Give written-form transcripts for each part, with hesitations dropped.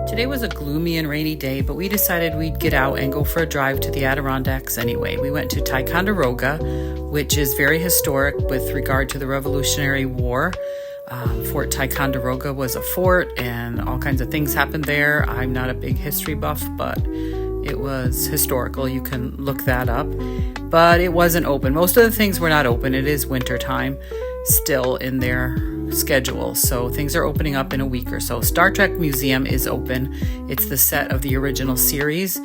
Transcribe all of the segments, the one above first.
Today was a gloomy and rainy day, but we decided we'd get out and go for a drive to the Adirondacks anyway. We went to Ticonderoga, which is very historic with regard to the Revolutionary War. Fort Ticonderoga was a fort and all kinds of things happened there. I'm not a big history buff, but it was historical. You can look that up. But it wasn't open. Most of the things were not open. It is winter time still in their schedule, so things are opening up in a week or so. Star Trek Museum is open. It's the set of the original series,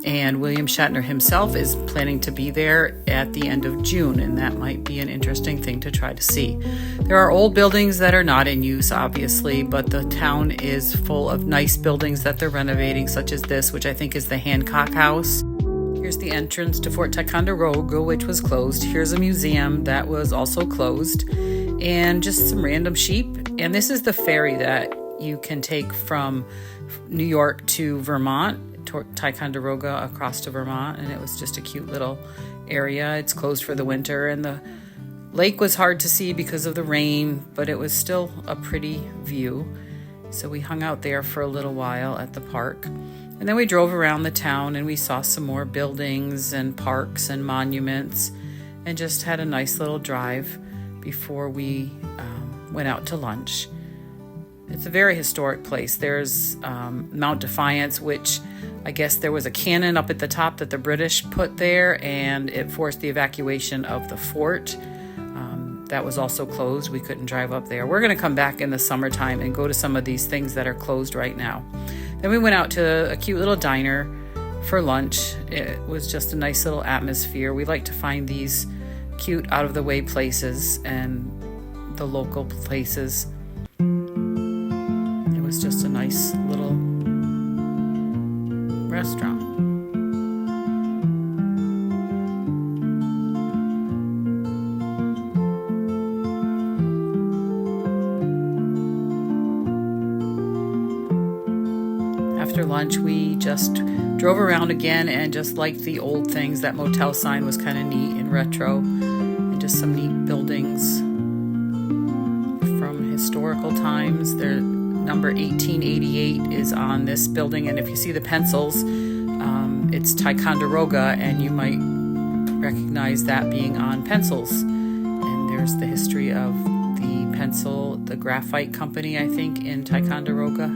and William Shatner himself is planning to be there at the end of June, and that might be an interesting thing to try to see. There are old buildings that are not in use, obviously, but the town is full of nice buildings that they're renovating, such as this, which I think is the Hancock House. Here's the entrance to Fort Ticonderoga, which was closed. Here's a museum that was also closed, and just some random sheep. And this is the ferry that you can take from New York to Vermont, Ticonderoga across to Vermont, and it was just a cute little area. It's closed for the winter, and the lake was hard to see because of the rain, but it was still a pretty view. So we hung out there for a little while at the park. And then we drove around the town and we saw some more buildings and parks and monuments and just had a nice little drive before we went out to lunch. It's a very historic place. There's Mount Defiance, which I guess there was a cannon up at the top that the British put there, and it forced the evacuation of the fort. That was also closed. We couldn't drive up there. We're going to come back in the summertime and go to some of these things that are closed right now. Then we went out to a cute little diner for lunch. It was just a nice little atmosphere. We like to find these cute, out-of-the-way places and the local places. It was just a nice little restaurant. After lunch, we just drove around again and just liked the old things. That motel sign was kind of neat and retro, and just some neat buildings from historical times. Their number 1888 is on this building, and if you see the pencils, it's Ticonderoga, and you might recognize that being on pencils. And there's the history of the graphite company, I think, in Ticonderoga.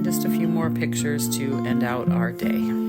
Just a few more pictures to end out our day.